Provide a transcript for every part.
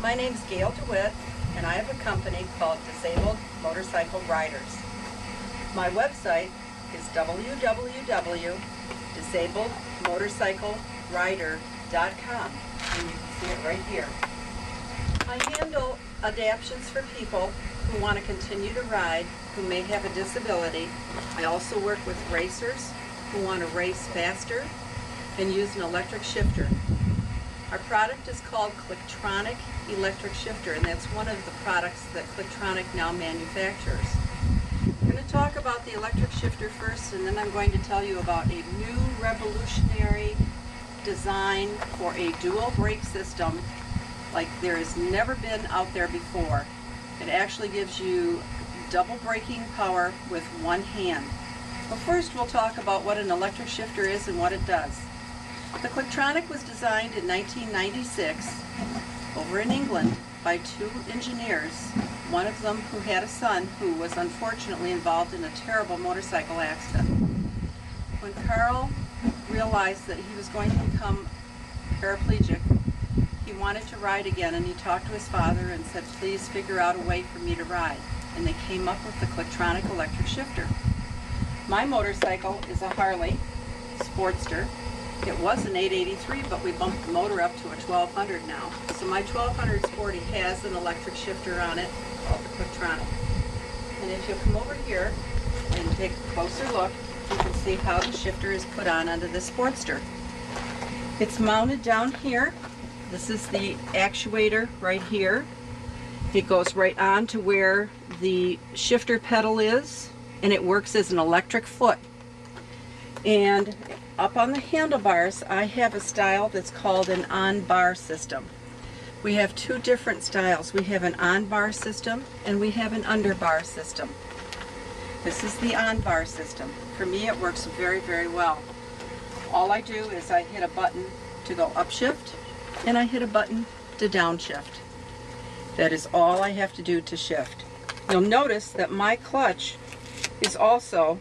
My name's Gail DeWitt, and I have a company called Disabled Motorcycle Riders. My website is www.disabledmotorcyclerider.com, and you can see it right here. I handle adaptions for people who want to continue to ride, who may have a disability. I also work with racers who want to race faster and use an electric shifter. Our product is called Clicktronic Electric Shifter, and that's one of the products that Clicktronic now manufactures. I'm going to talk about the electric shifter first, and then I'm going to tell you about a new revolutionary design for a dual brake system like there has never been out there before. It actually gives you double braking power with one hand. But first we'll talk about what an electric shifter is and what it does. The Clicktronic was designed in 1996 over in England by two engineers, one of them who had a son who was unfortunately involved in a terrible motorcycle accident. When Carl realized that he was going to become paraplegic, he wanted to ride again, and he talked to his father and said, please figure out a way for me to ride. And they came up with the Clicktronic electric shifter. My motorcycle is a Harley Sportster. It was an 883, but we bumped the motor up to a 1200 now. So my 1200 Sporty has an electric shifter on it called the Clicktronic. And if you'll come over here and take a closer look, you can see how the shifter is put on under the Sportster. It's mounted down here. This is the actuator right here. It goes right on to where the shifter pedal is, and it works as an electric foot. And up on the handlebars, I have a style that's called an on-bar system. We have two different styles. We have an on-bar system and we have an under-bar system. This is the on-bar system. For me, it works very, very well. All I do is I hit a button to go upshift and I hit a button to downshift. That is all I have to do to shift. You'll notice that my clutch is also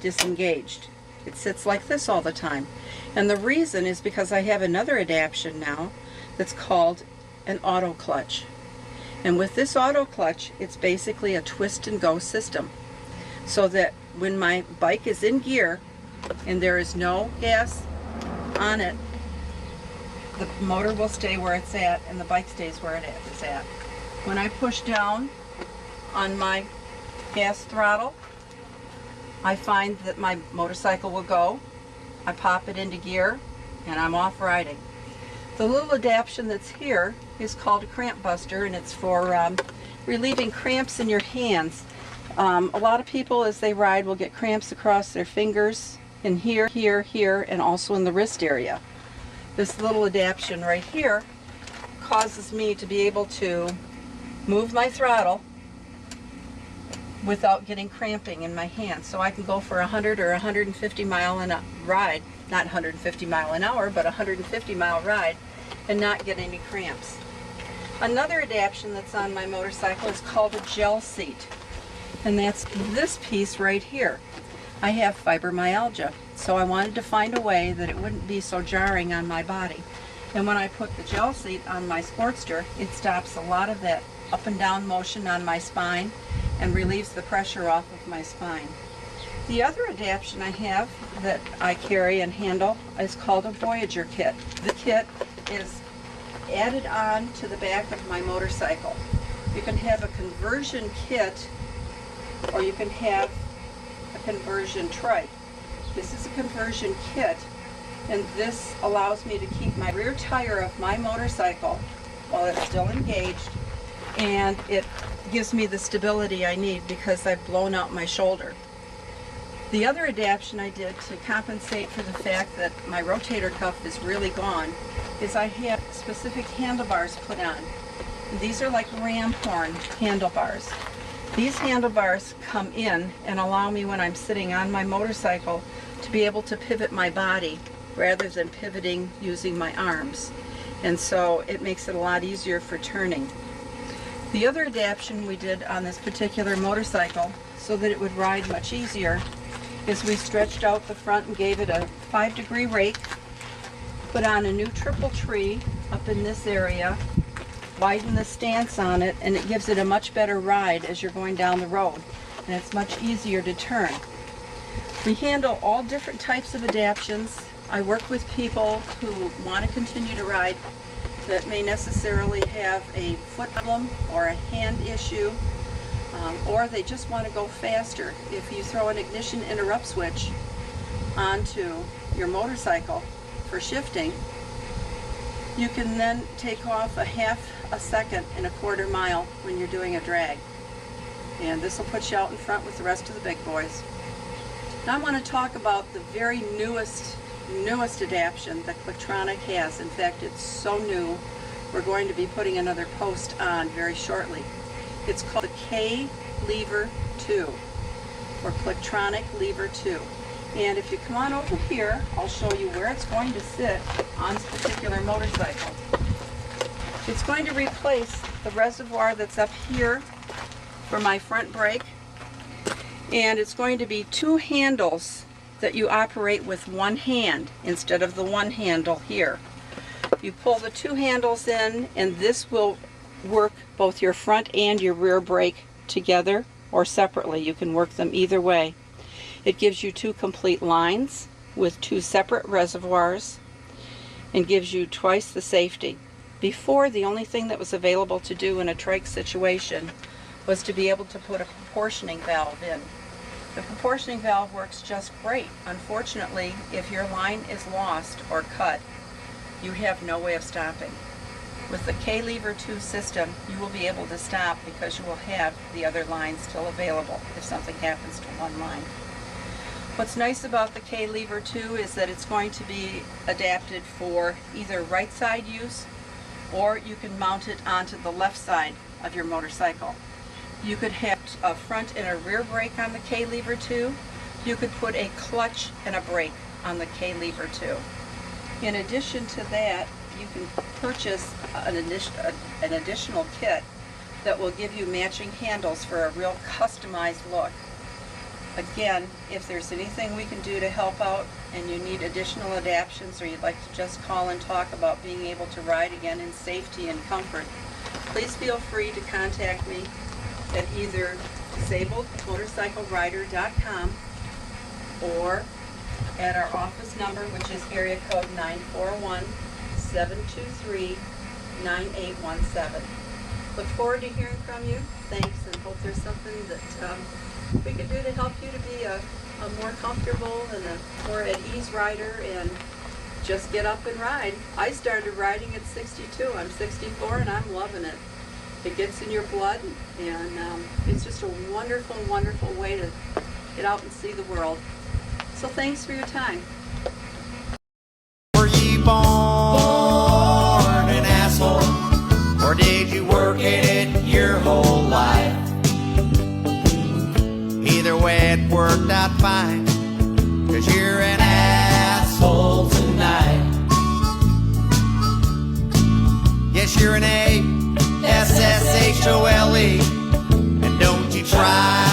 disengaged. It sits like this all the time. And the reason is because I have another adaptation now that's called an auto clutch. And with this auto clutch, it's basically a twist and go system. So that when my bike is in gear and there is no gas on it, the motor will stay where it's at and the bike stays where it is at. When I push down on my gas throttle, I find that my motorcycle will go. I pop it into gear and I'm off riding. The little adaptation that's here is called a cramp buster, and it's for relieving cramps in your hands. A lot of people as they ride will get cramps across their fingers, and here, and also in the wrist area. This little adaptation right here causes me to be able to move my throttle without getting cramping in my hands. So I can go for 100 or 150 mile an hour ride, not 150 mile an hour, but 150 mile ride, and not get any cramps. Another adaptation that's on my motorcycle is called a gel seat, and that's this piece right here. I have fibromyalgia, so I wanted to find a way that it wouldn't be so jarring on my body. And when I put the gel seat on my Sportster, it stops a lot of that up and down motion on my spine and relieves the pressure off of my spine. The other adaptation I have that I carry and handle is called a Voyager kit. The kit is added on to the back of my motorcycle. You can have a conversion kit or you can have a conversion trike. This is a conversion kit, and this allows me to keep my rear tire of my motorcycle while it's still engaged, and it gives me the stability I need because I've blown out my shoulder. The other adaptation I did to compensate for the fact that my rotator cuff is really gone is I have specific handlebars put on. And these are like ram horn handlebars. These handlebars come in and allow me when I'm sitting on my motorcycle to be able to pivot my body rather than pivoting using my arms. And so it makes it a lot easier for turning. The other adaptation we did on this particular motorcycle so that it would ride much easier is we stretched out the front and gave it a 5-degree rake, put on a new triple tree up in this area, widen the stance on it, and it gives it a much better ride as you're going down the road, and it's much easier to turn. We handle all different types of adaptions. I work with people who want to continue to ride that may necessarily have a foot problem or a hand issue, or they just want to go faster. If you throw an ignition interrupt switch onto your motorcycle for shifting, you can then take off a half a second in a quarter mile when you're doing a drag. And this will put you out in front with the rest of the big boys. Now I want to talk about the very newest adaption that Kliktronic has. In fact, it's so new, we're going to be putting another post on very shortly. It's called the K-Lever 2, or Kliktronic Lever 2. And if you come on over here, I'll show you where it's going to sit on this particular motorcycle. It's going to replace the reservoir that's up here for my front brake, and it's going to be two handles that you operate with one hand instead of the one handle here. You pull the two handles in, and this will work both your front and your rear brake together or separately. You can work them either way. It gives you two complete lines with two separate reservoirs and gives you twice the safety. Before, the only thing that was available to do in a trike situation was to be able to put a proportioning valve in. The proportioning valve works just great. Unfortunately, if your line is lost or cut, you have no way of stopping. With the K-Lever 2 system, you will be able to stop because you will have the other lines still available if something happens to one line. What's nice about the K-Lever 2 is that it's going to be adapted for either right side use, or you can mount it onto the left side of your motorcycle. You could have a front and a rear brake on the K-Lever 2. You could put a clutch and a brake on the K-Lever 2. In addition to that, you can purchase an additional kit that will give you matching handles for a real customized look. Again, if there's anything we can do to help out and you need additional adaptions, or you'd like to just call and talk about being able to ride again in safety and comfort, please feel free to contact me at either disabledmotorcyclerider.com or at our office number, which is area code 941-723-9817. Look forward to hearing from you. Thanks, and hope there's something that we can do to help you to be a more comfortable and a more at ease rider, and just get up and ride. I started riding at 62. I'm 64 and I'm loving it. It gets in your blood, and it's just a wonderful, wonderful way to get out and see the world. So thanks for your time. Were you born an asshole, or did you work at it your whole life? Either way, it worked out fine, 'cause you're an asshole tonight. Yes, you're an A-S-S-H-O-L-E, and don't you try